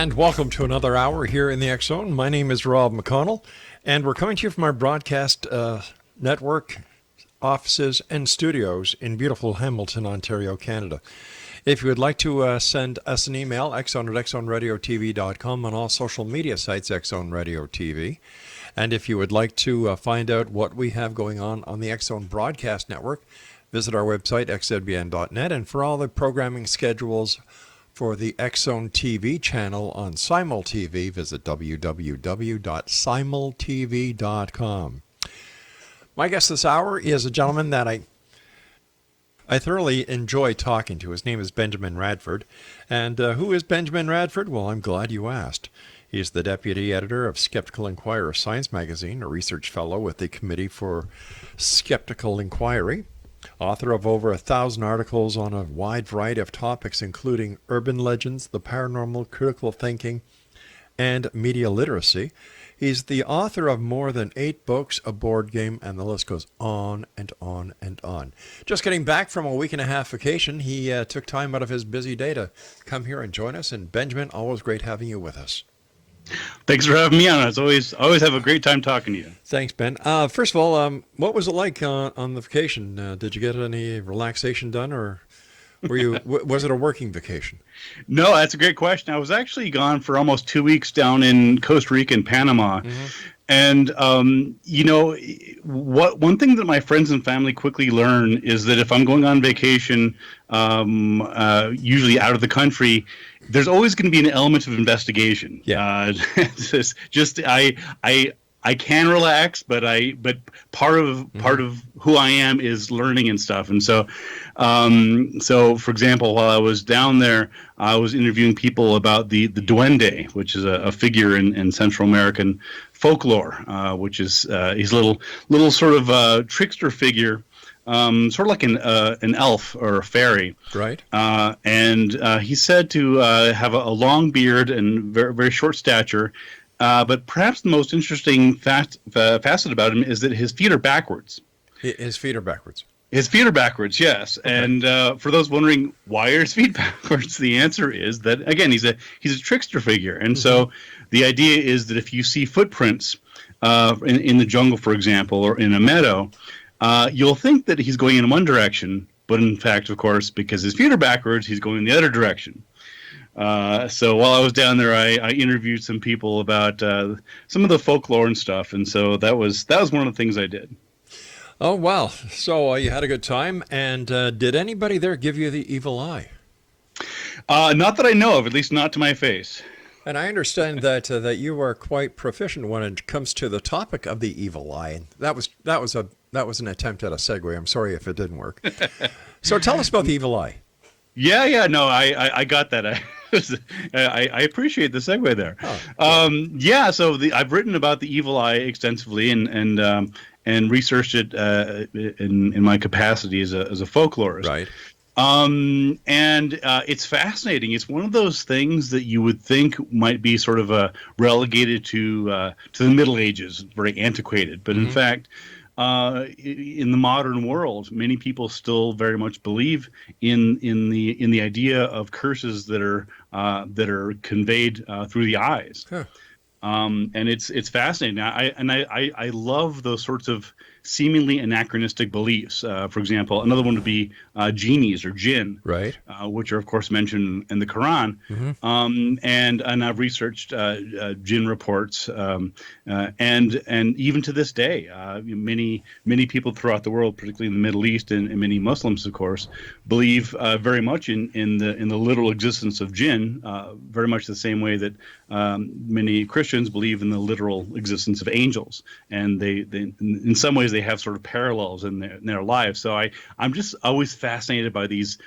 And welcome to another hour here in the X Zone. My name is Rob McConnell, and we're coming to you from our broadcast network, offices, and studios in beautiful Hamilton, Ontario, Canada. If you would like to send us an email, xzone@xzoneradiotv.com, on all social media sites, X Zone Radio TV. And if you would like to find out what we have going on the X Zone Broadcast Network, visit our website, xzbn.net. And for all the programming schedules for the X Zone TV channel on Simul TV, visit www.simultv.com. My guest this hour is a gentleman that I thoroughly enjoy talking to. His name is Benjamin Radford. And who is Benjamin Radford? Well, I'm glad you asked. He's the deputy editor of Skeptical Inquirer Science Magazine, a research fellow with the Committee for Skeptical Inquiry, author of over 1,000 articles on a wide variety of topics, including urban legends, the paranormal, critical thinking, and media literacy. He's the author of more than 8 books, a board game, and the list goes on and on and on. Just getting back from a week-and-a-half vacation, he took time out of his busy day to come here and join us. And Benjamin, always great having you with us. Thanks for having me on. It's always have a great time talking to you. Thanks, Ben. First of all, what was it like on the vacation? Did you get any relaxation done, or were you was it a working vacation? No, that's a great question. I was actually gone for almost 2 weeks down in Costa Rica and Panama. Mm-hmm. And, one thing that my friends and family quickly learn is that if I'm going on vacation, usually out of the country, there's always going to be an element of investigation. Yeah. I can relax, but part of who I am is learning and stuff. And so for example, while I was down there, I was interviewing people about the duende, which is a figure in Central American folklore, which is he's a little sort of trickster figure. Sort of like an elf or a fairy, right? And he's said to have a long beard and very, very short stature. But perhaps the most interesting facet about him is that his feet are backwards. His feet are backwards. His feet are backwards, yes. Okay. And for those wondering why are his feet backwards, the answer is that again he's a trickster figure, and so the idea is that if you see footprints in the jungle, for example, or in a meadow. You'll think that he's going in one direction, but in fact, of course, because his feet are backwards, he's going in the other direction. So while I was down there, I interviewed some people about some of the folklore and stuff, and so that was one of the things I did. Oh, wow. So you had a good time, and did anybody there give you the evil eye? Not that I know of, at least not to my face. And I understand that you are quite proficient when it comes to the topic of the evil eye. And that was an attempt at a segue. I'm sorry if it didn't work. So tell us about the evil eye. Yeah, no, I got that. I appreciate the segue there. Oh, so I've written about the evil eye extensively and researched it in my capacity as a folklorist. Right. It's fascinating. It's one of those things that you would think might be sort of relegated to the Middle Ages, very antiquated. But in fact, in the modern world, many people still very much believe in the idea of curses that are conveyed through the eyes. Huh. And it's fascinating. I love those sorts of seemingly anachronistic beliefs. For example, another one would be genies or jinn, right? Which are of course mentioned in the Quran. Mm-hmm. And I've researched jinn reports, and even to this day, many people throughout the world, particularly in the Middle East and many Muslims, of course, believe very much in the literal existence of jinn, very much the same way that many Christians believe in the literal existence of angels, and they in some ways they have sort of parallels in their lives. So I'm just always fascinated by these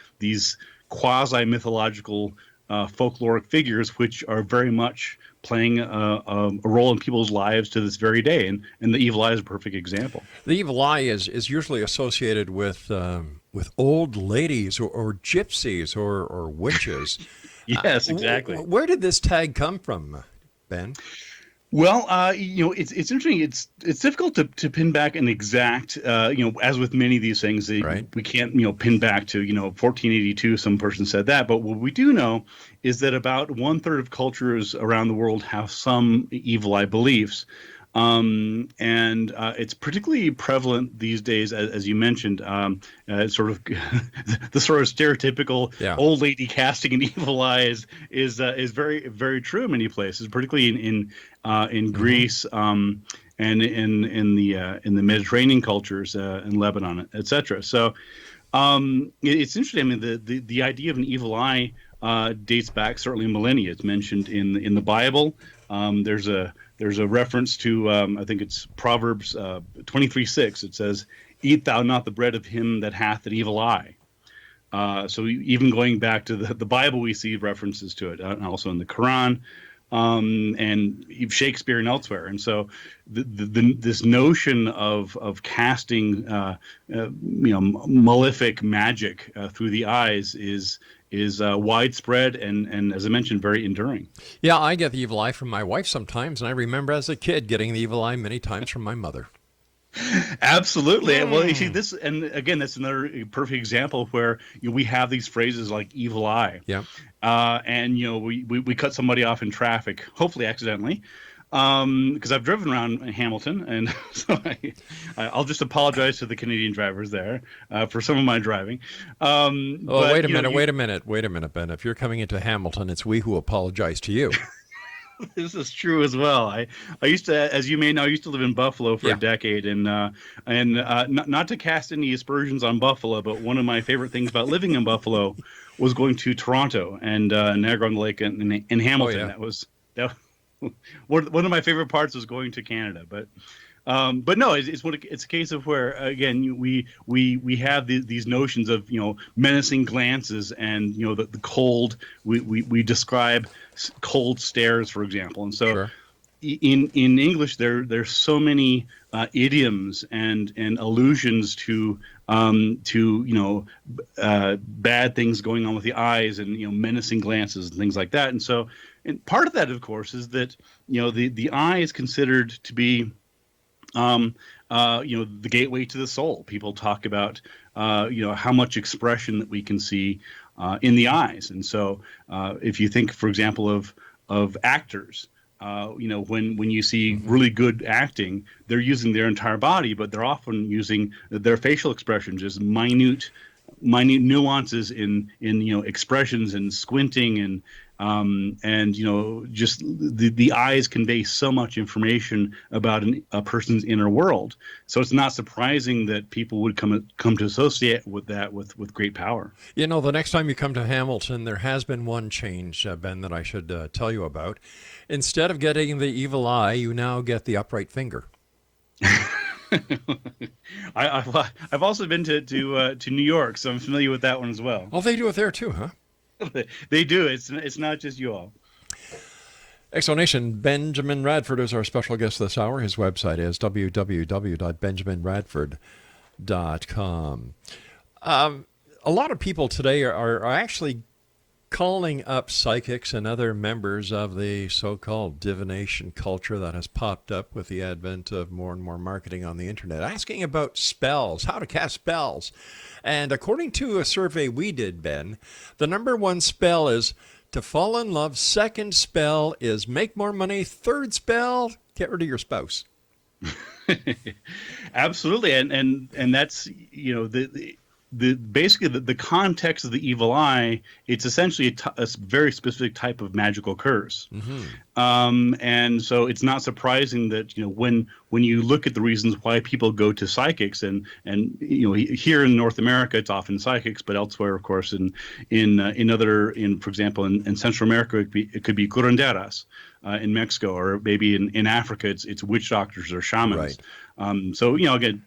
quasi mythological folkloric figures, which are very much playing a role in people's lives to this very day, and the evil eye is a perfect example. The evil eye is usually associated with old ladies or gypsies or witches. Yes, exactly. Where did this tag come from, Ben? Well, it's interesting. It's difficult to pin back an exact, as with many of these things, Right. we can't, pin back to, 1482. Some person said that, but what we do know is that about one third of cultures around the world have some evil eye beliefs. And it's particularly prevalent these days, as you mentioned, sort of the sort of stereotypical Yeah. old lady casting an evil eye is very, very true in many places, particularly in Greece, and in the Mediterranean cultures, in Lebanon, etc. So it's interesting. I mean, the idea of an evil eye dates back certainly millennia. It's mentioned in the Bible. There's a reference to I think it's Proverbs 23:6. It says, "Eat thou not the bread of him that hath an evil eye." So even going back to the Bible, we see references to it, and also in the Quran, and Shakespeare and elsewhere. And so this notion of casting malefic magic through the eyes is widespread and, as I mentioned, very enduring. Yeah, I get the evil eye from my wife sometimes, and I remember as a kid getting the evil eye many times from my mother. Absolutely. Well, you see this, and again, that's another perfect example where we have these phrases like "evil eye," Yeah. and we cut somebody off in traffic, hopefully accidentally, because I've driven around Hamilton, and so I'll just apologize to the Canadian drivers there for some of my driving. Wait a minute, Ben. If you're coming into Hamilton, it's we who apologize to you. This is true as well. I used to, as you may know, I used to live in Buffalo for a decade, and not to cast any aspersions on Buffalo, but one of my favorite things about living in Buffalo was going to Toronto and Niagara-on-the-Lake and Hamilton. Oh, yeah. That was one of my favorite parts was going to Canada, but no, it's a case of where again we have these notions of menacing glances and the cold we describe cold stares, for example, and so Sure. in English there's so many idioms and allusions to bad things going on with the eyes and menacing glances and things like that, and part of that, of course, is that the eye is considered to be the gateway to the soul. People talk about, how much expression that we can see in the eyes. And so if you think, for example, of actors, when you see really good acting, they're using their entire body, but they're often using their facial expressions, just minute nuances in expressions and squinting and just the eyes convey so much information about a person's inner world. So it's not surprising that people would come to associate with that with great power. The next time you come to Hamilton, there has been one change, Ben, that I should tell you about. Instead of getting the evil eye, you now get the upright finger. I've also been to New York, so I'm familiar with that one as well. Oh, they do it there too, huh? They do. It's not just you all. Explanation. Benjamin Radford is our special guest this hour. His website is www.benjaminradford.com. A lot of people today are actually calling up psychics and other members of the so-called divination culture that has popped up with the advent of more and more marketing on the internet, asking about spells, how to cast spells. And according to a survey we did, Ben, the number one spell is to fall in love. Second spell is make more money. Third spell, get rid of your spouse. Absolutely. And that's, basically the context of the evil eye. It's essentially a very specific type of magical curse. Mm-hmm. And so it's not surprising that when you look at the reasons why people go to psychics and here in North America it's often psychics, but elsewhere, of course, for example in Central America it could be curanderas. In Mexico, or maybe in Africa, it's witch doctors or shamans. Right. So again,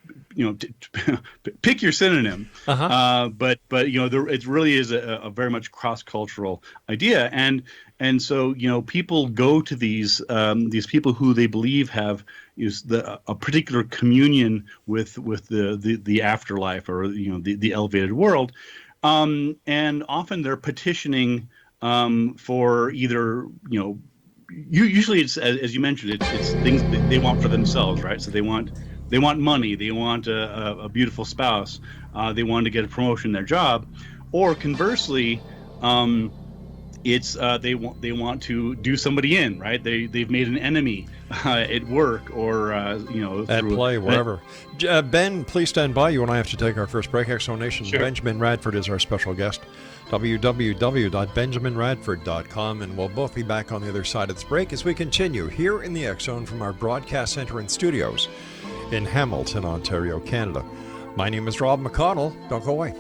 pick your synonym. Uh-huh. But it really is a very much cross-cultural idea, and so people go to these people who they believe have a particular communion with the afterlife or the elevated world, and often they're petitioning for either usually it's, as you mentioned, it's things that they want for themselves, right? So they want money, they want a beautiful spouse, they want to get a promotion in their job, or conversely, it's they want to do somebody in, right? They've made an enemy at work, or At through play, wherever. Ben, please stand by. You and I have to take our first break. Exonation. Sure. Benjamin Radford is our special guest. www.benjaminradford.com, and we'll both be back on the other side of this break as we continue here in the X Zone from our broadcast center and studios in Hamilton, Ontario, Canada. My name is Rob McConnell. Don't go away.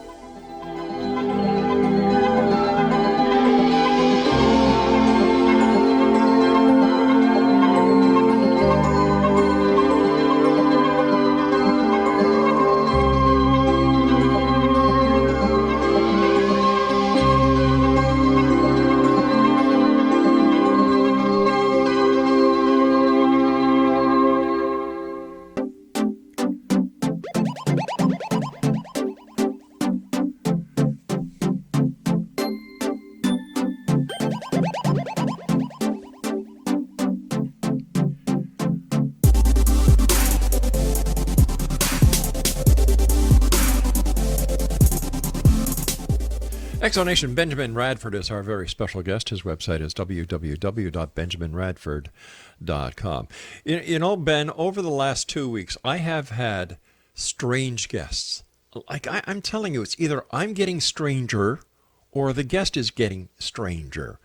Exonation. Benjamin Radford is our very special guest. His website is www.benjaminradford.com. You know, Ben, over the last 2 weeks, I have had strange guests. Like, I'm telling you, it's either I'm getting stranger or the guest is getting stranger.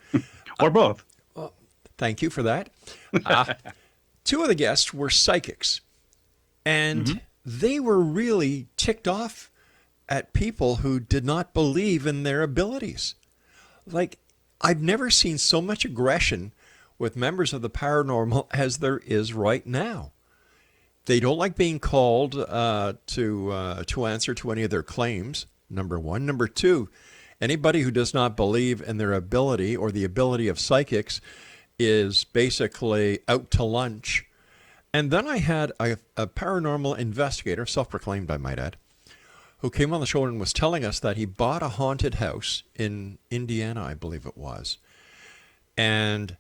or both. Thank you for that. Two of the guests were psychics, and they were really ticked off at people who did not believe in their abilities. Like, I've never seen so much aggression with members of the paranormal as there is right now. They don't like being called to answer to any of their claims, number one. Number two, anybody who does not believe in their ability or the ability of psychics is basically out to lunch. And then I had a paranormal investigator, self-proclaimed I might add, who came on the show and was telling us that he bought a haunted house in Indiana, I believe it was. And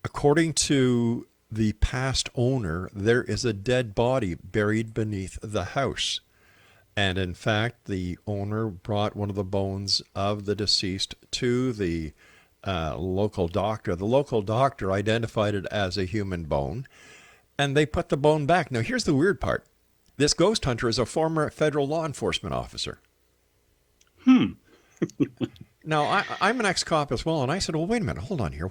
according to the past owner, there is a dead body buried beneath the house. And in fact, the owner brought one of the bones of the deceased to the local doctor. The local doctor identified it as a human bone, and they put the bone back. Now, here's the weird part. This ghost hunter is a former federal law enforcement officer. Now, I'm an ex-cop as well, and I said, well, wait a minute, hold on here.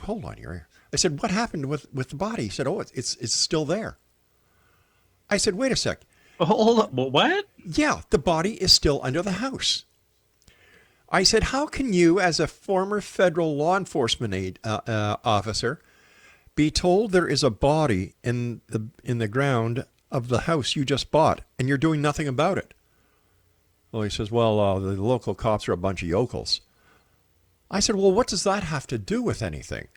I said, what happened with the body? He said, oh, it's still there. I said, wait a sec. Hold up, what? Yeah, the body is still under the house. I said, how can you, as a former federal law enforcement officer, be told there is a body in the ground of the house you just bought, and you're doing nothing about it? Well, he says, well, the local cops are a bunch of yokels. I said, well, what does that have to do with anything?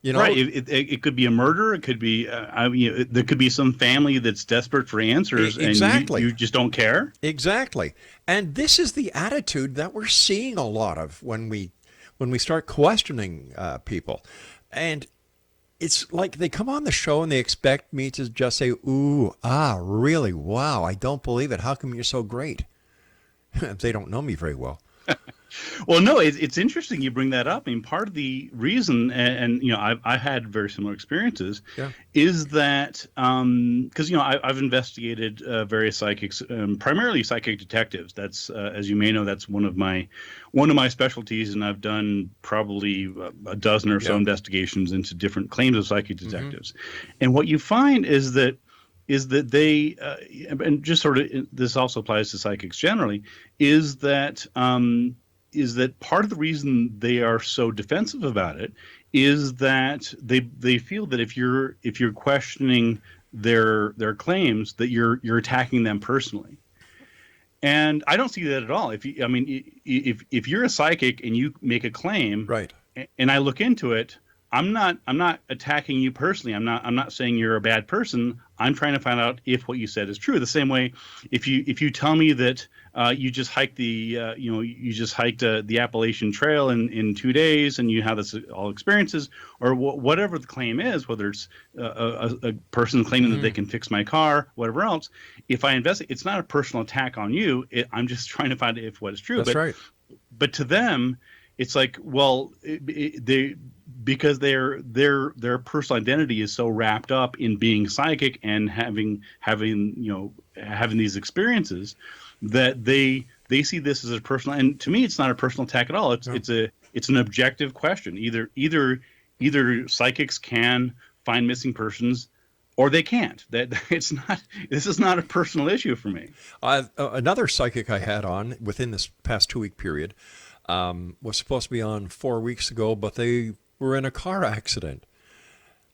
You know, right. It could be a murder. It could be, there could be some family that's desperate for answers, exactly. And you just don't care. Exactly. And this is the attitude that we're seeing a lot of when we start questioning people. And it's like they come on the show and they expect me to just say, ooh, really? Wow, I don't believe it. How come you're so great? They don't know me very well. Well, no, it's interesting you bring that up. I mean, part of the reason, and I've had very similar experiences, is that because I've investigated various psychics, primarily psychic detectives. That's as you may know, that's one of my specialties, and I've done probably a dozen or so investigations into different claims of psychic detectives. And what you find is that they, and just sort of this also applies to psychics generally, is that part of the reason they are so defensive about it is that they feel that if you're questioning their claims, that you're attacking them personally. And I don't see that at all. If you're a psychic and you make a claim, right, and I look into it, I'm not attacking you personally. I'm not saying you're a bad person. I'm trying to find out if what you said is true. The same way, if you tell me that you just hiked the Appalachian Trail in 2 days and you have this all experiences, or whatever the claim is, whether it's a person claiming that they can fix my car, whatever else. If I investigate, it's not a personal attack on you. I'm just trying to find out if what is true. That's right. But to them, it's like, well, because their personal identity is so wrapped up in being psychic and having these experiences, that they see this as a personal. And to me, it's not a personal attack at all. It's an objective question. Either psychics can find missing persons, or they can't. This is not a personal issue for me. Another psychic I had on within this past 2-week period was supposed to be on 4 weeks ago, but they were in a car accident,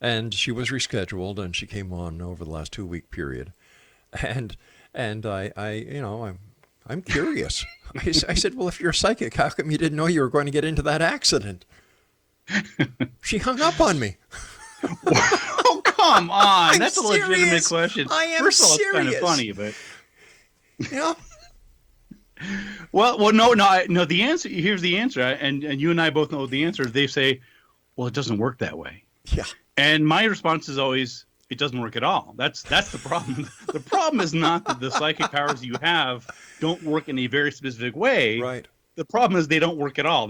and she was rescheduled, and she came on over the last 2-week period, and I'm curious. I said, well, if you're a psychic, how come you didn't know you were going to get into that accident? She hung up on me. Oh, come on! I'm That's serious. A legitimate question. I am First of all, serious. it's kind of funny, but You know. Well, no. The answer, here's the answer, and you and I both know the answer. They say, well, it doesn't work that way. Yeah. And my response is always, it doesn't work at all. That's the problem. The problem is not that the psychic powers you have don't work in a very specific way. Right. The problem is they don't work at all.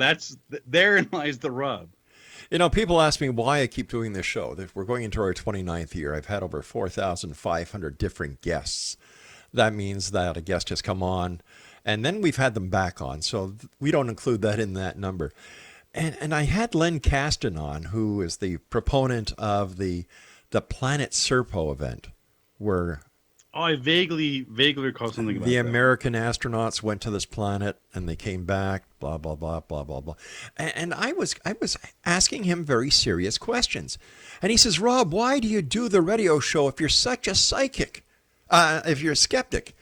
Therein lies the rub. You know, people ask me why I keep doing this show. We're going into our 29th year. I've had over 4,500 different guests. That means that a guest has come on, and then we've had them back on. So we don't include that in that number. And I had Len Kasten on, who is the proponent of the Planet Serpo event, where I vaguely recall something about the that. American astronauts went to this planet and they came back, blah, blah, blah, blah, blah, blah. And I was asking him very serious questions. And he says, Rob, why do you do the radio show if you're such a psychic, if you're a skeptic?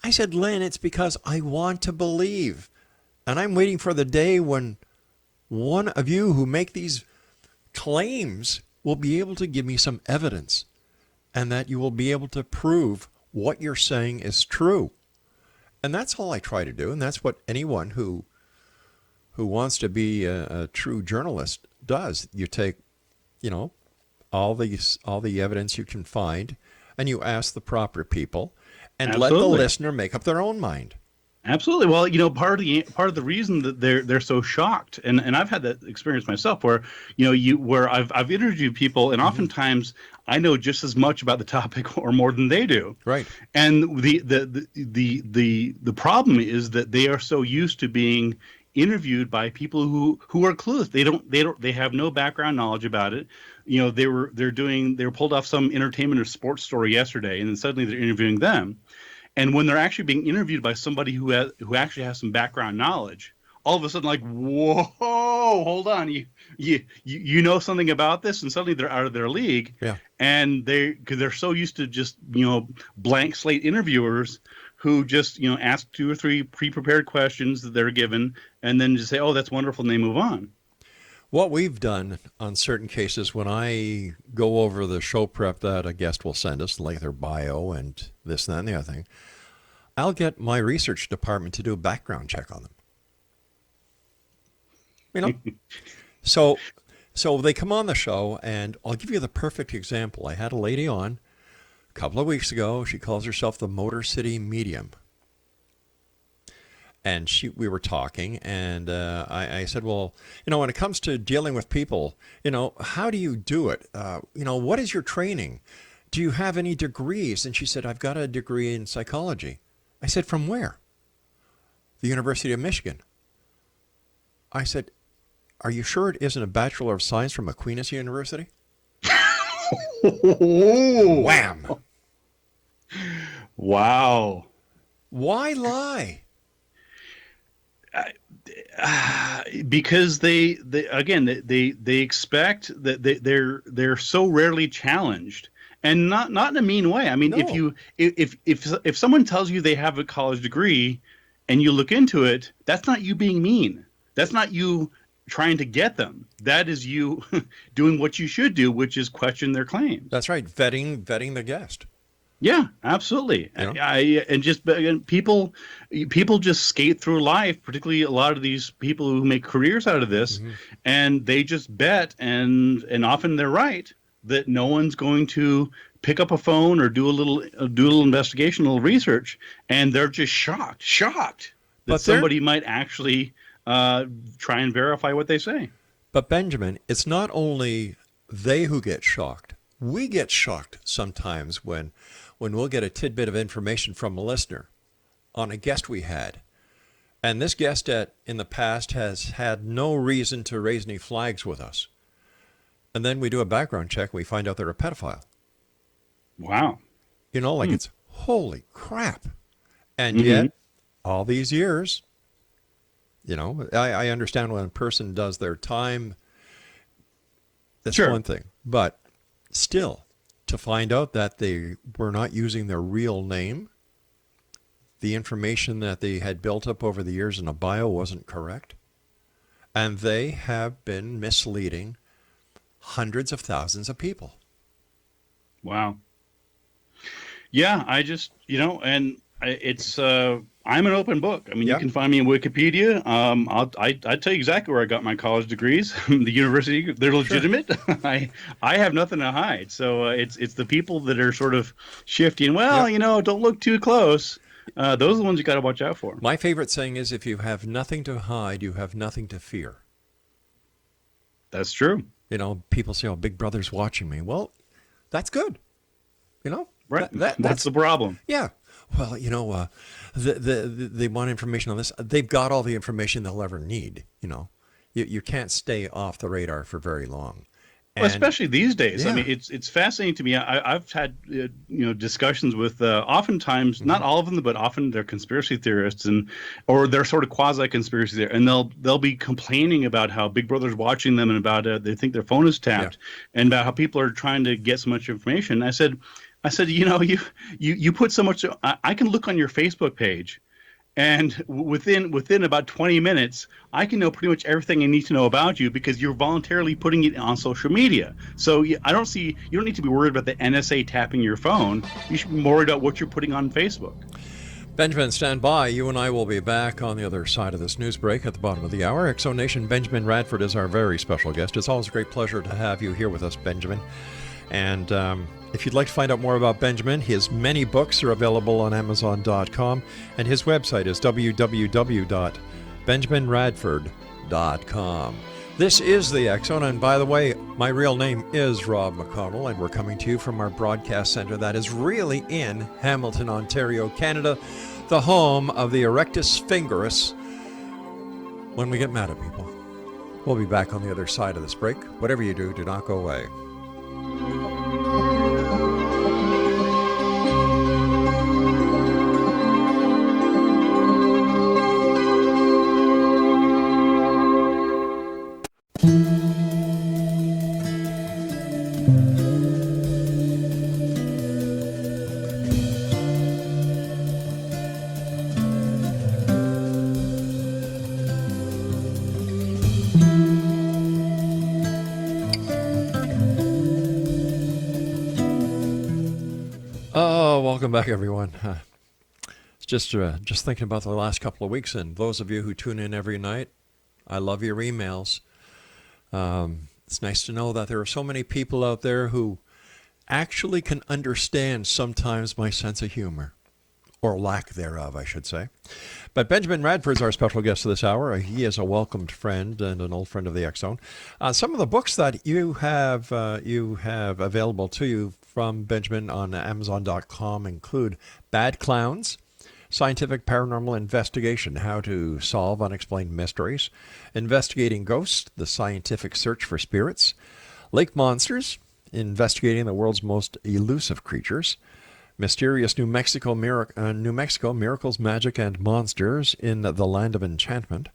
I said, Len, it's because I want to believe. And I'm waiting for the day when one of you who make these claims will be able to give me some evidence, and that you will be able to prove what you're saying is true. And that's all I try to do, and that's what anyone who wants to be a true journalist does. You take, all the evidence you can find, and you ask the proper people, and Absolutely. let the listener make up their own mind. Absolutely. Well, part of the reason that they're so shocked, and I've had that experience myself, where where I've interviewed people, and oftentimes I know just as much about the topic or more than they do. Right. And the problem is that they are so used to being interviewed by people who are clueless. They have no background knowledge about it. They were pulled off some entertainment or sports story yesterday, and then suddenly they're interviewing them. And when they're actually being interviewed by somebody who actually has some background knowledge, all of a sudden, like, whoa, hold on, you know something about this, and suddenly they're out of their league. Yeah. And because they're so used to just blank slate interviewers who just ask 2 or 3 pre-prepared questions that they're given, and then just say, oh, that's wonderful, and they move on. What we've done on certain cases, when I go over the show prep that a guest will send us, like their bio and this and that and the other thing, I'll get my research department to do a background check on them. So they come on the show, and I'll give you the perfect example. I had a lady on a couple of weeks ago. She calls herself the Motor City Medium. And we were talking, and I said, well, when it comes to dealing with people, how do you do it? What is your training? Do you have any degrees? And she said, I've got a degree in psychology. I said, from where? The University of Michigan. I said, are you sure it isn't a Bachelor of Science from Aquinas University? Wham! Wow. Why lie? Because they expect that they're so rarely challenged, and not in a mean way. I mean, No. if someone tells you they have a college degree and you look into it, that's not you being mean. That's not you trying to get them. That is you doing what you should do, which is question their claims. That's right. Vetting the guest. Yeah, absolutely. You know? And just again, people just skate through life, particularly a lot of these people who make careers out of this, and they just bet, and often they're right, that no one's going to pick up a phone or do a little investigation, a little research, and they're just shocked that somebody might actually try and verify what they say. But Benjamin, it's not only they who get shocked. We get shocked sometimes when we'll get a tidbit of information from a listener on a guest we had. And this guest in the past has had no reason to raise any flags with us. And then we do a background check, we find out they're a pedophile. Wow. You know, like it's holy crap. And yet, all these years, you know, I understand when a person does their time, that's one thing. But still, to find out that they were not using their real name, the information that they had built up over the years in a bio wasn't correct, and they have been misleading hundreds of thousands of people. Wow. Yeah, I just, and it's, I'm an open book. I mean, you can find me in Wikipedia. I tell you exactly where I got my college degrees. The university, they're legitimate. I have nothing to hide. So it's the people that are sort of shifting. Well, don't look too close. Those are the ones you got to watch out for. My favorite saying is, if you have nothing to hide, you have nothing to fear. That's true. People say, "Oh, Big Brother's watching me." Well, that's good. Right. That's the problem. Yeah. Well, they want information on this. They've got all the information they'll ever need. You can't stay off the radar for very long. Well, especially these days. Yeah. I mean, it's fascinating to me. I've had discussions with oftentimes not all of them, but often they're conspiracy theorists or they're sort of quasi conspiracy theorists, and they'll be complaining about how Big Brother's watching them and about they think their phone is tapped and about how people are trying to get so much information. I said, you put so much. I can look on your Facebook page, and within about 20 minutes, I can know pretty much everything I need to know about you because you're voluntarily putting it on social media. So you don't need to be worried about the NSA tapping your phone. You should be more worried about what you're putting on Facebook. Benjamin, stand by. You and I will be back on the other side of this news break at the bottom of the hour. Exo Nation, Benjamin Radford is our very special guest. It's always a great pleasure to have you here with us, Benjamin. And if you'd like to find out more about Benjamin, his many books are available on Amazon.com, and his website is www.benjaminradford.com. This is the X-Zone, and by the way, my real name is Rob McConnell, and we're coming to you from our broadcast center that is really in Hamilton, Ontario, Canada, the home of the Erectus Fingerus when we get mad at people. We'll be back on the other side of this break. Whatever you do not go away. Welcome back, everyone. Just thinking about the last couple of weeks, and those of you who tune in every night, I love your emails. It's nice to know that there are so many people out there who actually can understand sometimes my sense of humor, or lack thereof, I should say. But Benjamin Radford's our special guest this hour. He is a welcomed friend and an old friend of the X-Zone. Some of the books that you have available to you from Benjamin on Amazon.com include Bad Clowns, Scientific Paranormal Investigation, How to Solve Unexplained Mysteries, Investigating Ghosts, The Scientific Search for Spirits, Lake Monsters, Investigating the World's Most Elusive Creatures, Mysterious New Mexico, Miracles, Magic, and Monsters in the Land of Enchantment,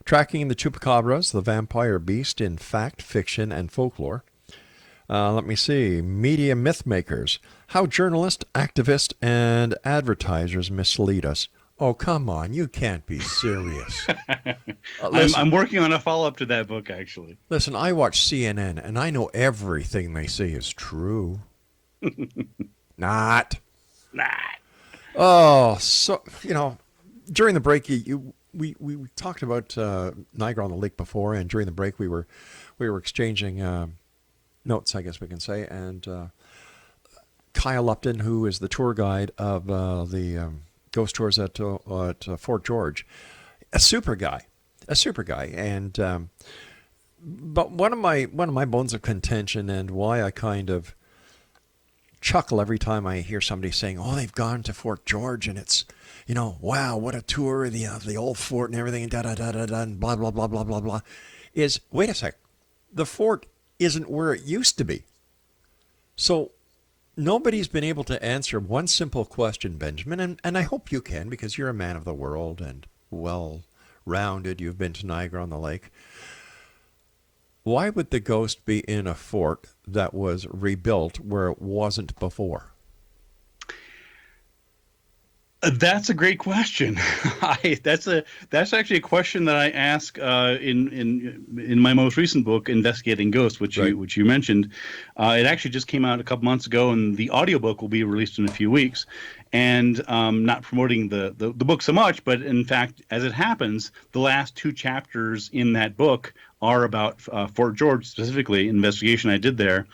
Tracking the Chupacabras, the Vampire Beast in Fact, Fiction, and Folklore. Media Myth Makers, How Journalists, Activists, and Advertisers Mislead Us, Oh, come on. You can't be serious. I'm working on a follow-up to that book, actually. Listen, I watch CNN, and I know everything they say is true. Not. Nah. Oh, so, during the break, we talked about Niagara on the Lake before, and during the break, we were exchanging notes, I guess we can say, and Kyle Upton, who is the tour guide of the ghost tours at Fort George, a super guy, and but one of my bones of contention and why I kind of chuckle every time I hear somebody saying, "Oh, they've gone to Fort George and it's, wow, what a tour of the old fort and everything, and da da da da da, and blah blah blah blah blah blah." Is wait a sec, the fort isn't where it used to be. So nobody's been able to answer one simple question, Benjamin, and I hope you can because you're a man of the world and well-rounded. You've been to Niagara on the Lake. Why would the ghost be in a fort that was rebuilt where it wasn't before? That's a great question. That's actually a question that I ask in my most recent book, Investigating Ghosts, which you mentioned. It actually just came out a couple months ago, and the audiobook will be released in a few weeks. And not promoting the book so much, but in fact, as it happens, the last two chapters in that book are about Fort George, specifically investigation I did there.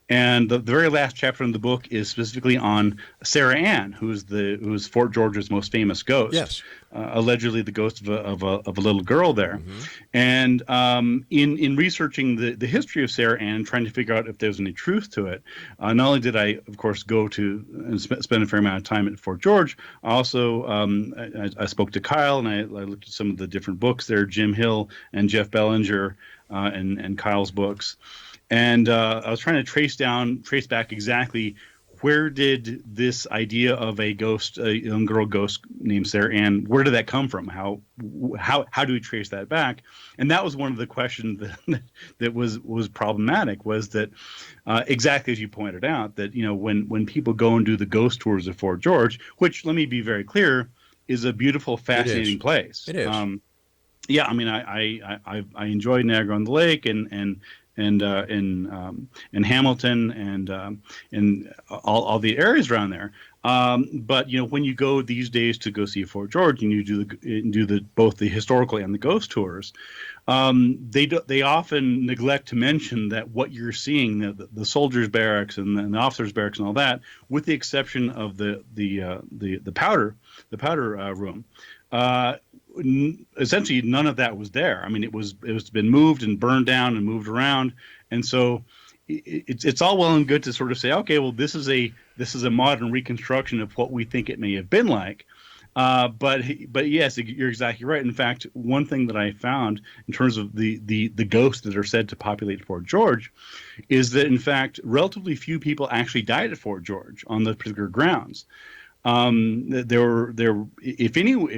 And the very last chapter in the book is specifically on Sarah Ann, who's Fort George's most famous ghost. Yes, allegedly the ghost of a little girl there. And in researching the history of Sarah Ann and trying to figure out if there's any truth to it, not only did I, of course, go to and spend a fair amount of time at Fort George, I also I spoke to Kyle and I looked at some of the different books there, Jim Hill and Jeff Bellinger and Kyle's books. And I was trying to trace back exactly where did this idea of a young girl ghost named Sarah Ann, where did that come from? How do we trace that back? And that was one of the questions that was problematic, was that exactly as you pointed out, that when people go and do the ghost tours of Fort George, which, let me be very clear, is a beautiful, fascinating place. It is. Yeah, I mean, I enjoyed Niagara on the Lake and Hamilton and all the areas around there. But when you go these days to go see Fort George and you do both the historical and the ghost tours, they often neglect to mention that what you're seeing, the soldiers' barracks and the officers' barracks and all that, with the exception of the powder room. Essentially none of that was there. I mean, it was been moved and burned down and moved around, and so it's all well and good to sort of say, okay, well, this is a modern reconstruction of what we think it may have been like. But yes, you're exactly right. In fact, one thing that I found in terms of the ghosts that are said to populate Fort George is that, in fact, relatively few people actually died at Fort George on those particular grounds. If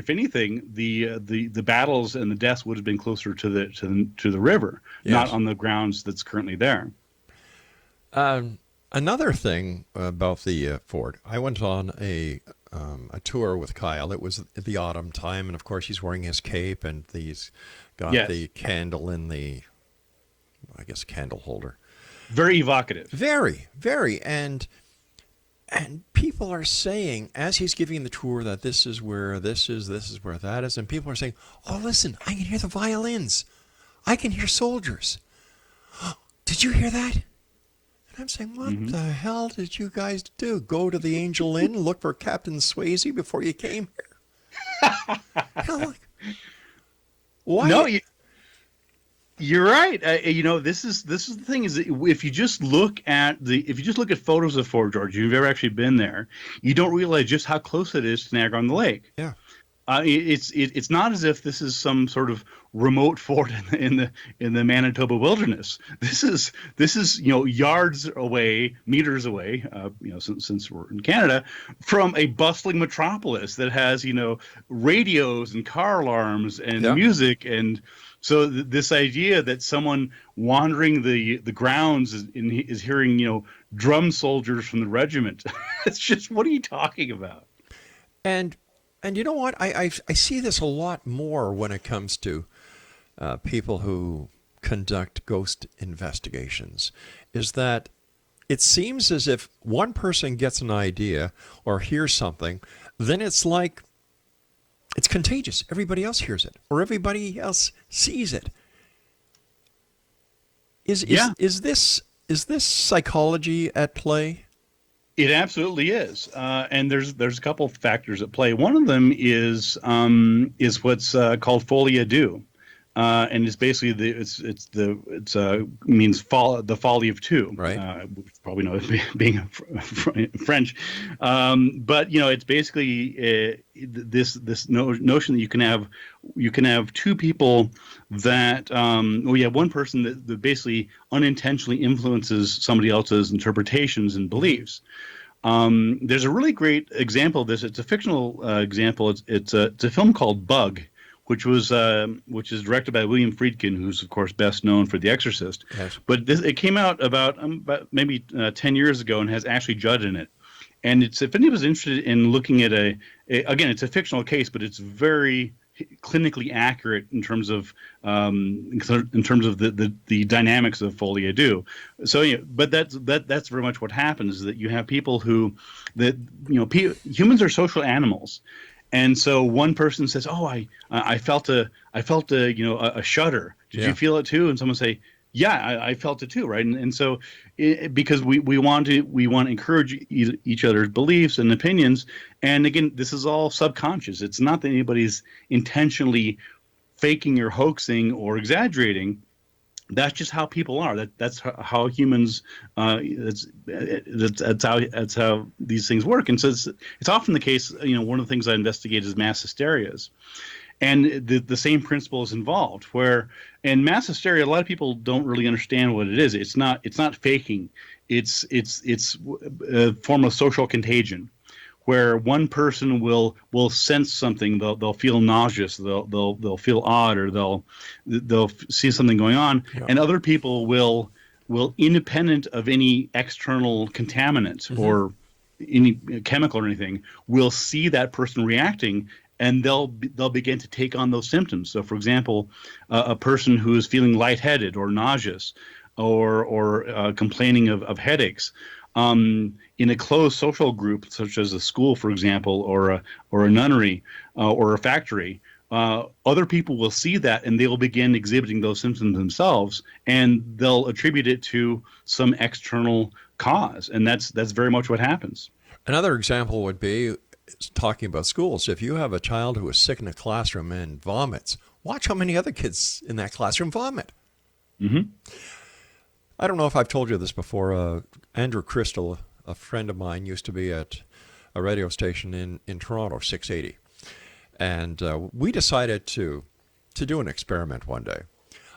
anything, the battles and the deaths would have been closer to the river, yes, not on the grounds that's currently there. Another thing about the fort, I went on a tour with Kyle. It was the autumn time, and of course he's wearing his cape, and he's got the candle in the, I guess, candle holder. Very evocative. Very, very, and people are saying, as he's giving the tour, that this is where this is where that is, and people are saying, "Oh, listen, I can hear the violins, I can hear soldiers. Did you hear that?" And I'm saying, what the hell did you guys do? Go to the Angel Inn, look for Captain Swayze before you came here? Why? No, you're right. This is the thing, is that if you just look at photos of Fort George, if you've ever actually been there, you don't realize just how close it is to Niagara on the Lake. Yeah. It's not as if this is some sort of remote fort in the Manitoba wilderness. This is yards away, meters away, since we're in Canada, from a bustling metropolis that has radios and car alarms and music, and so this idea that someone wandering the grounds is hearing drum soldiers from the regiment, it's just, what are you talking about? And And you know what? I see this a lot more when it comes to people who conduct ghost investigations, is that it seems as if one person gets an idea or hears something, then it's like it's contagious. Everybody else hears it or everybody else sees it. Is this psychology at play? It absolutely is, and there's a couple factors at play. One of them is what's called folie à deux, and it's basically means the folly of two. Right. Which probably know it being French, but it's basically this notion that you can have two people that one person that basically unintentionally influences somebody else's interpretations and beliefs. There's a really great example of this. It's a fictional example. It's a film called Bug, which is directed by William Friedkin, who's of course best known for The Exorcist. Yes. But it came out about maybe 10 years ago and has Ashley Judd in it. And if anybody's interested in looking at again, it's a fictional case, but it's very clinically accurate in terms of the dynamics of folie à deux. So but that's very much what happens, is that you have people humans are social animals. And so one person says, "Oh, I felt a shudder. Did you feel it too?" And someone say, "Yeah, I felt it too." Right. And so because we want to encourage each other's beliefs and opinions. And again, this is all subconscious. It's not that anybody's intentionally faking or hoaxing or exaggerating. That's just how people are. That's how humans. That's how these things work. And so it's often the case. One of the things I investigate is mass hysterias, and the same principle is involved. Where in mass hysteria, a lot of people don't really understand what it is. It's not faking. It's a form of social contagion, where one person will sense something, they'll feel nauseous, they'll feel odd, or they'll see something going on, and other people will independent of any external contaminant or any chemical or anything, will see that person reacting, and they'll begin to take on those symptoms. So, for example, a person who is feeling lightheaded or nauseous, or complaining of headaches. In a closed social group, such as a school, for example, or a nunnery, or a factory, other people will see that, and they will begin exhibiting those symptoms themselves, and they'll attribute it to some external cause, and that's very much what happens. Another example would be talking about schools. If you have a child who is sick in a classroom and vomits, watch how many other kids in that classroom vomit. Mm-hmm. I don't know if I've told you this before. Andrew Crystal, a friend of mine, used to be at a radio station in Toronto, 680. And we decided to do an experiment one day.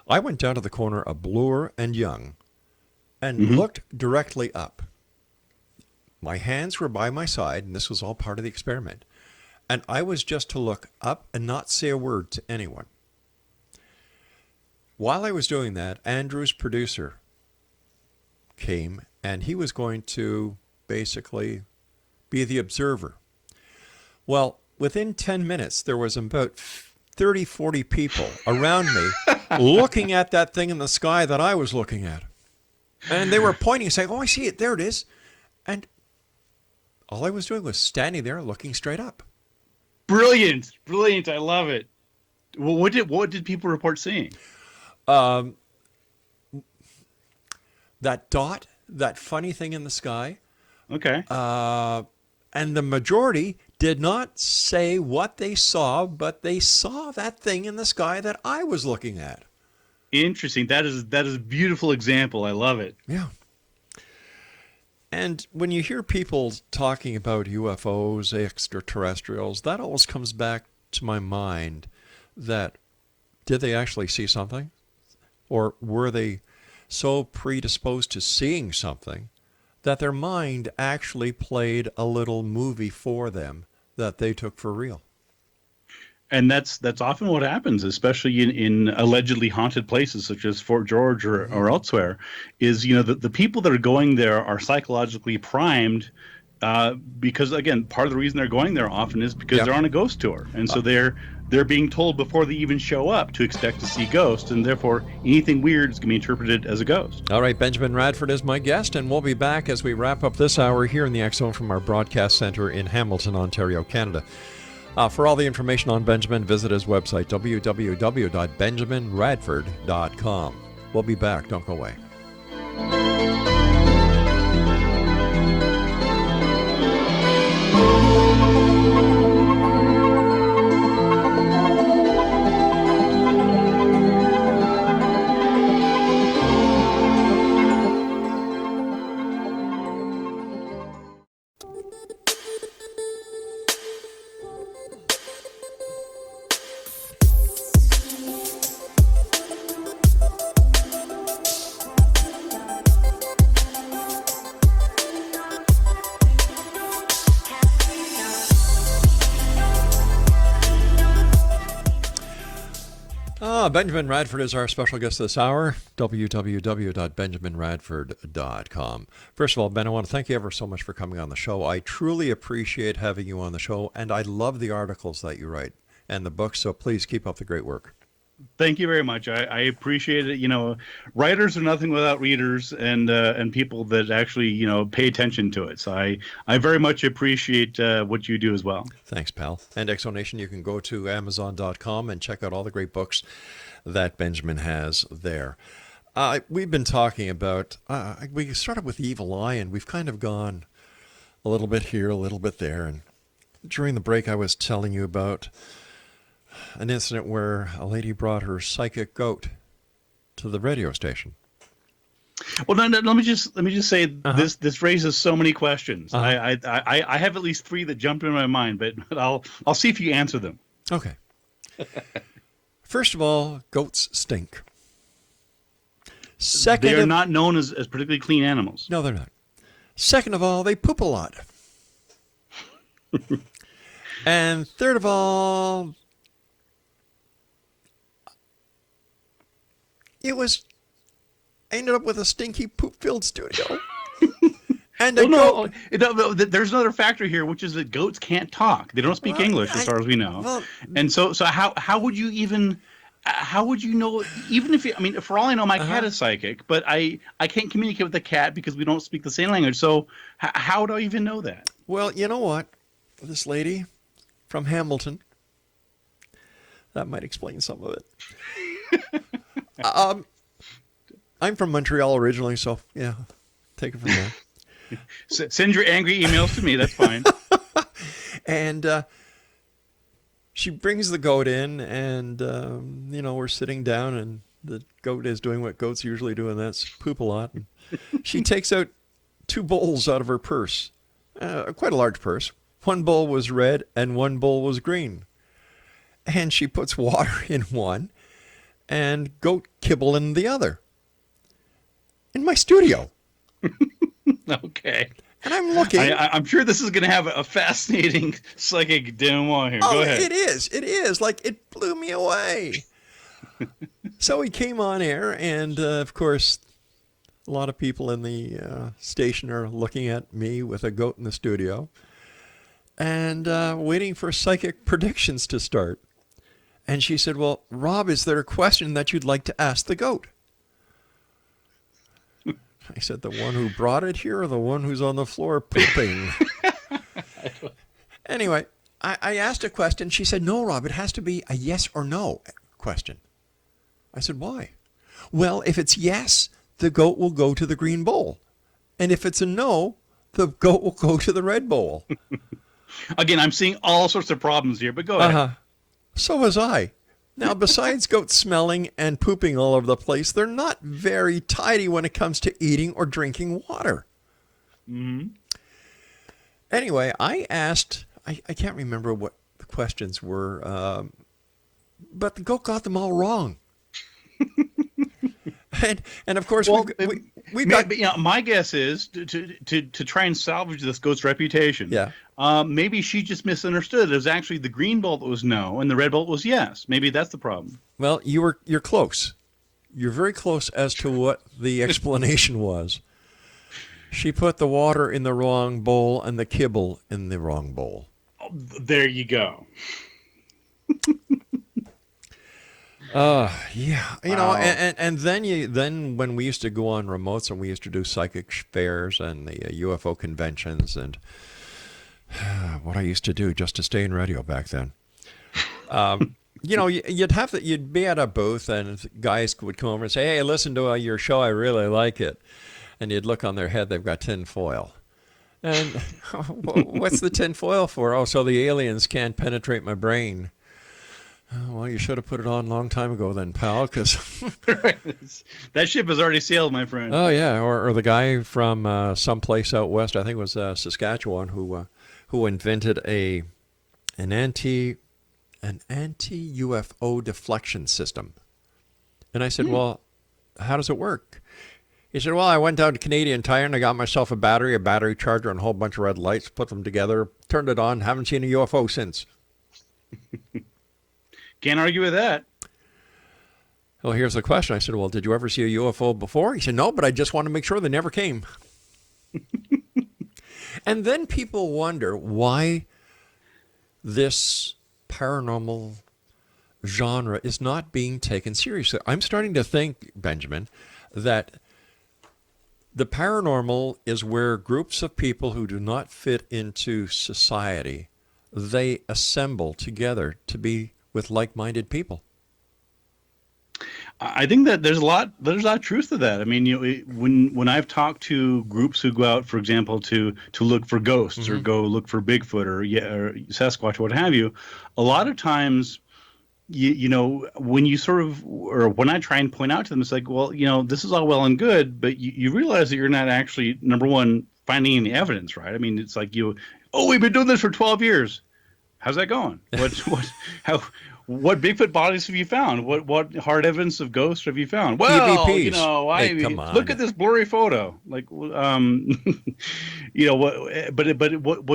I went down to the corner of Bloor and Yonge and looked directly up. My hands were by my side, and this was all part of the experiment. And I was just to look up and not say a word to anyone. While I was doing that, Andrew's producer came, and he was going to basically be the observer. Well, within 10 minutes, there was about 30, 40 people around me looking at that thing in the sky that I was looking at. And they were pointing and saying, "Oh, I see it. There it is." And all I was doing was standing there looking straight up. Brilliant. Brilliant. I love it. Well, what did people report seeing? That dot, that funny thing in the sky. Okay. And the majority did not say what they saw, but they saw that thing in the sky that I was looking at. Interesting. That is a beautiful example. I love it. Yeah. And when you hear people talking about UFOs, extraterrestrials, that always comes back to my mind that did they actually see something? Or were they so predisposed to seeing something that their mind actually played a little movie for them that they took for real? And that's often what happens, especially in allegedly haunted places such as Fort George or elsewhere, is the people that are going there are psychologically primed because again, part of the reason they're going there often is because Yep. they're on a ghost tour, and so they're being told before they even show up to expect to see ghosts, and therefore anything weird is going to be interpreted as a ghost. All right, Benjamin Radford is my guest, and we'll be back as we wrap up this hour here in the X Zone from our broadcast center in Hamilton, Ontario, Canada. For all the information on Benjamin, visit his website, www.benjaminradford.com. We'll be back. Don't go away. Benjamin Radford is our special guest this hour, www.benjaminradford.com. First of all, Ben, I want to thank you ever so much for coming on the show. I truly appreciate having you on the show, and I love the articles that you write and the books, so please keep up the great work. Thank you very much. I appreciate it. You know, writers are nothing without readers and people that actually, pay attention to it. So I very much appreciate what you do as well. Thanks, pal. And Exonation, you can go to Amazon.com and check out all the great books that Benjamin has there. We've been talking about, we started with the evil eye, and we've kind of gone a little bit here, a little bit there. And during the break, I was telling you about an incident where a lady brought her psychic goat to the radio station. Well, no, let me just say this raises so many questions. I have at least three that jumped in my mind, but I'll see if you answer them. Okay. First of all, goats stink. Second, they're not known as particularly clean animals. No, they're not. Second of all, they poop a lot. And third of all, I ended up with a stinky poop-filled studio. And there's another factor here, which is that goats can't talk. They don't speak English, as far as we know. And so how would you even? How would you know? Even if for all I know, my cat is psychic, but I can't communicate with the cat because we don't speak the same language. So how do I even know that? Well, you know what? This lady from Hamilton, that might explain some of it. I'm from Montreal originally, so yeah, take it from there. Send your angry emails to me. That's fine. And she brings the goat in, and we're sitting down, and the goat is doing what goats usually do, and that's poop a lot. And she takes out 2 bowls out of her purse, quite a large purse. One bowl was red, and one bowl was green. And she puts water in one, and goat kibble in the other. In my studio. Okay. And I'm looking. I'm sure this is going to have a fascinating psychic denouement here. Go ahead. It is. Like, it blew me away. So he came on air, and of course, a lot of people in the station are looking at me with a goat in the studio and waiting for psychic predictions to start. And she said, well, Rob, is there a question that you'd like to ask the goat? I said, the one who brought it here or the one who's on the floor pooping? Anyway, I asked a question. She said, no, Rob, it has to be a yes or no question. I said, why? Well, if it's yes, the goat will go to the green bowl. And if it's a no, the goat will go to the red bowl. Again, I'm seeing all sorts of problems here, but go ahead. So was I. Now, besides goats smelling and pooping all over the place, they're not very tidy when it comes to eating or drinking water. Mm-hmm. Anyway, I asked, I can't remember what the questions were, but the goat got them all wrong. and of course, my guess is to try and salvage this goat's reputation. Yeah. Maybe she just misunderstood. It was actually the green bolt that was no, and the red bolt was yes. Maybe that's the problem. Well, you're close. You're very close as to what the explanation was. She put the water in the wrong bowl and the kibble in the wrong bowl. There you go. Yeah, and then when we used to go on remotes and we used to do psychic fairs and the UFO conventions and what I used to do just to stay in radio back then. You'd be at a booth and guys would come over and say, "Hey, listen to your show. I really like it." And you'd look on their head, they've got tin foil. And what's the tin foil for? Oh, so the aliens can't penetrate my brain. Oh, well, you should have put it on a long time ago then, pal, because... That ship has already sailed, my friend. Oh, yeah, or the guy from someplace out west, I think it was Saskatchewan, who invented an anti-UFO deflection system. And I said, well, how does it work? He said, well, I went down to Canadian Tire and I got myself a battery charger, and a whole bunch of red lights, put them together, turned it on, haven't seen a UFO since. Can't argue with that. Well, here's the question. I said, well, did you ever see a UFO before? He said, no, but I just want to make sure they never came. And then people wonder why this paranormal genre is not being taken seriously. I'm starting to think, Benjamin, that the paranormal is where groups of people who do not fit into society, they assemble together to be with like-minded people. I think that there's a lot of truth to that. I mean, when I've talked to groups who go out, for example, to look for ghosts or go look for Bigfoot or Sasquatch, what have you, a lot of times, when you sort of, or when I try and point out to them, it's like, well, this is all well and good, but you realize that you're not actually, number one, finding any evidence, right? I mean, it's like we've been doing this for 12 years. How's that going? What Bigfoot bodies have you found? What hard evidence of ghosts have you found? Well, EVPs. Come on. Look at this blurry photo. Like, what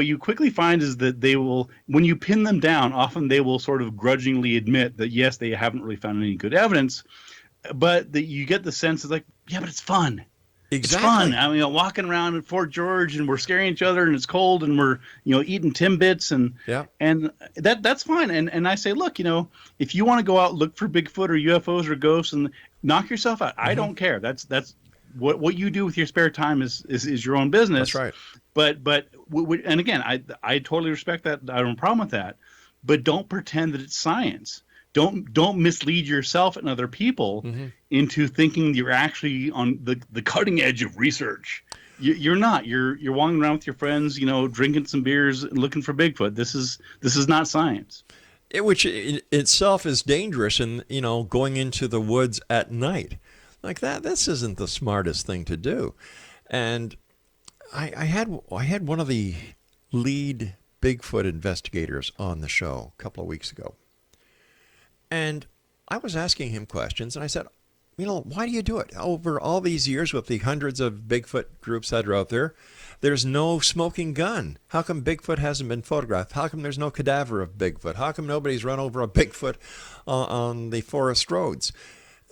you quickly find is that they will, when you pin them down, often they will sort of grudgingly admit that yes, they haven't really found any good evidence, but that you get the sense it's like, yeah, but it's fun. Exactly. It's fun. I mean, walking around at Fort George and we're scaring each other and it's cold and we're, eating Timbits and that's fine. And I say, look, if you want to go out, look for Bigfoot or UFOs or ghosts and knock yourself out. I don't care. That's what you do with your spare time is your own business. That's right. But and again, I totally respect that. I don't have a problem with that. But don't pretend that it's science. Don't mislead yourself and other people into thinking you're actually on the cutting edge of research. You're not. You're walking around with your friends, drinking some beers and looking for Bigfoot. This is not science. Which itself is dangerous, and going into the woods at night like that. This isn't the smartest thing to do. And I had one of the lead Bigfoot investigators on the show a couple of weeks ago. And I was asking him questions, and I said, why do you do it? Over all these years with the hundreds of Bigfoot groups that are out there, there's no smoking gun. How come Bigfoot hasn't been photographed? How come there's no cadaver of Bigfoot? How come nobody's run over a Bigfoot on the forest roads?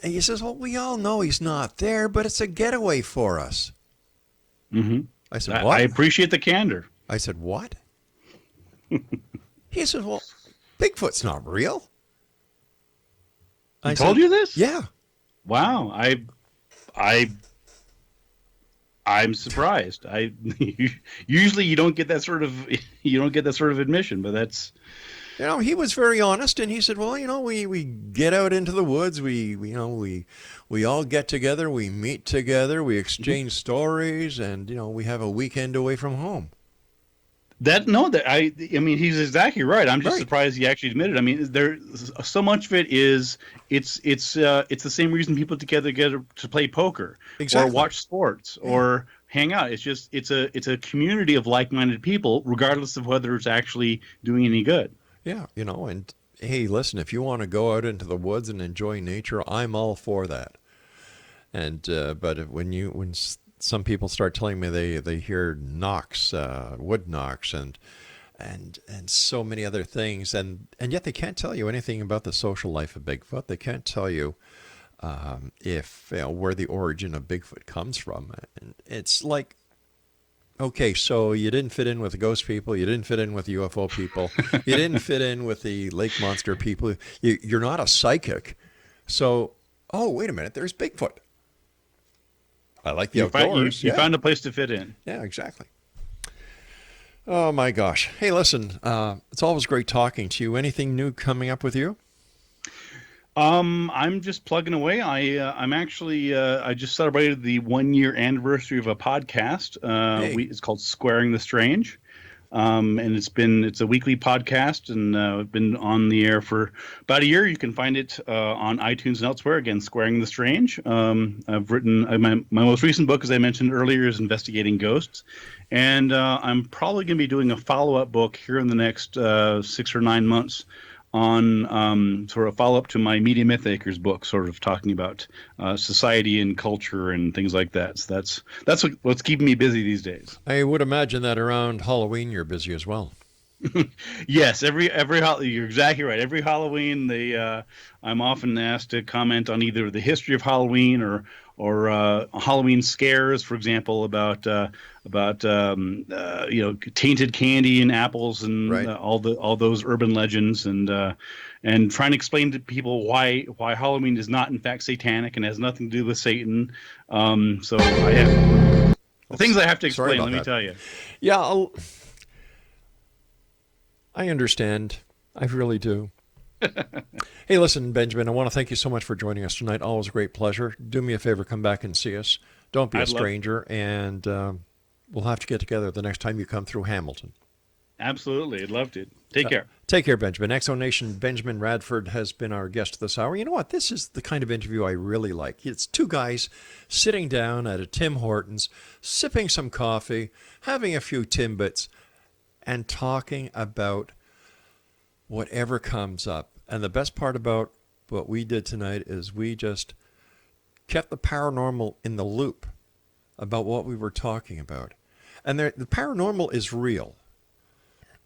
And he says, well, we all know he's not there, but it's a getaway for us. Mm-hmm. I said, what? I appreciate the candor. I said, what? He says, well, Bigfoot's not real. I told you this? Yeah. Wow. I'm surprised. Usually you don't get that sort of admission, but that's. He was very honest, and he said, well, we get out into the woods, we all get together, we meet together, we exchange stories, and we have a weekend away from home. I mean, he's exactly right. I'm just surprised he actually admitted. I mean, there's so much of it is it's the same reason people get together to play poker or watch sports or hang out. It's just it's a community of like-minded people, regardless of whether it's actually doing any good. Yeah, and hey, listen, if you want to go out into the woods and enjoy nature, I'm all for that. And but when some people start telling me they hear knocks, wood knocks, and so many other things, and yet they can't tell you anything about the social life of Bigfoot. They can't tell you if where the origin of Bigfoot comes from. And it's like Okay, so you didn't fit in with the ghost people. You didn't fit in with the UFO people. You didn't fit in with the lake monster people. You're not a psychic. So, oh, wait a minute. There's Bigfoot. I like the outdoors. You found a place to fit in. Yeah, exactly. Oh, my gosh. Hey, listen, it's always great talking to you. Anything new coming up with you? I'm just plugging away. I'm actually I just celebrated the 1 year anniversary of a podcast. Hey. It's called Squaring the Strange, and it's a weekly podcast, and I've been on the air for about a year. You can find it on iTunes and elsewhere. Again, Squaring the Strange. I've written my most recent book, as I mentioned earlier, is Investigating Ghosts, and I'm probably going to be doing a follow-up book here in the next 6 or 9 months on sort of follow up to my Media Mythmakers book, sort of talking about society and culture and things like that. So that's what's keeping me busy these days. I would imagine that around Halloween you're busy as well. Yes, you're exactly right. Every Halloween, I'm often asked to comment on either the history of Halloween or Halloween scares, for example, about tainted candy and apples and right. all those urban legends, and trying to explain to people why Halloween is not in fact satanic and has nothing to do with Satan. So I have things I have to explain. Let me tell you. Yeah, I understand. I really do. Hey, listen, Benjamin, I want to thank you so much for joining us tonight. Always a great pleasure. Do me a favor, come back and see us. Don't be a stranger, and we'll have to get together the next time you come through Hamilton. Absolutely. I'd love to. Take care. Take care, Benjamin. X Zone Nation, Benjamin Radford has been our guest this hour. You know what? This is the kind of interview I really like. It's two guys sitting down at a Tim Hortons, sipping some coffee, having a few Timbits, and talking about whatever comes up. And the best part about what we did tonight is we just kept the paranormal in the loop about what we were talking about. And the paranormal is real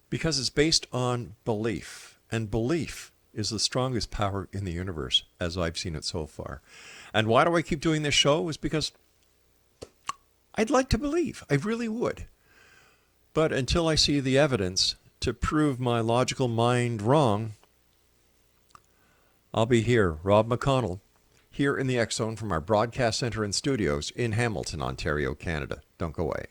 because it's based on belief. And belief is the strongest power in the universe, as I've seen it so far. And why do I keep doing this show? Is because I'd like to believe. I really would. But until I see the evidence to prove my logical mind wrong, I'll be here, Rob McConnell, here in the X Zone from our broadcast center and studios in Hamilton, Ontario, Canada. Don't go away.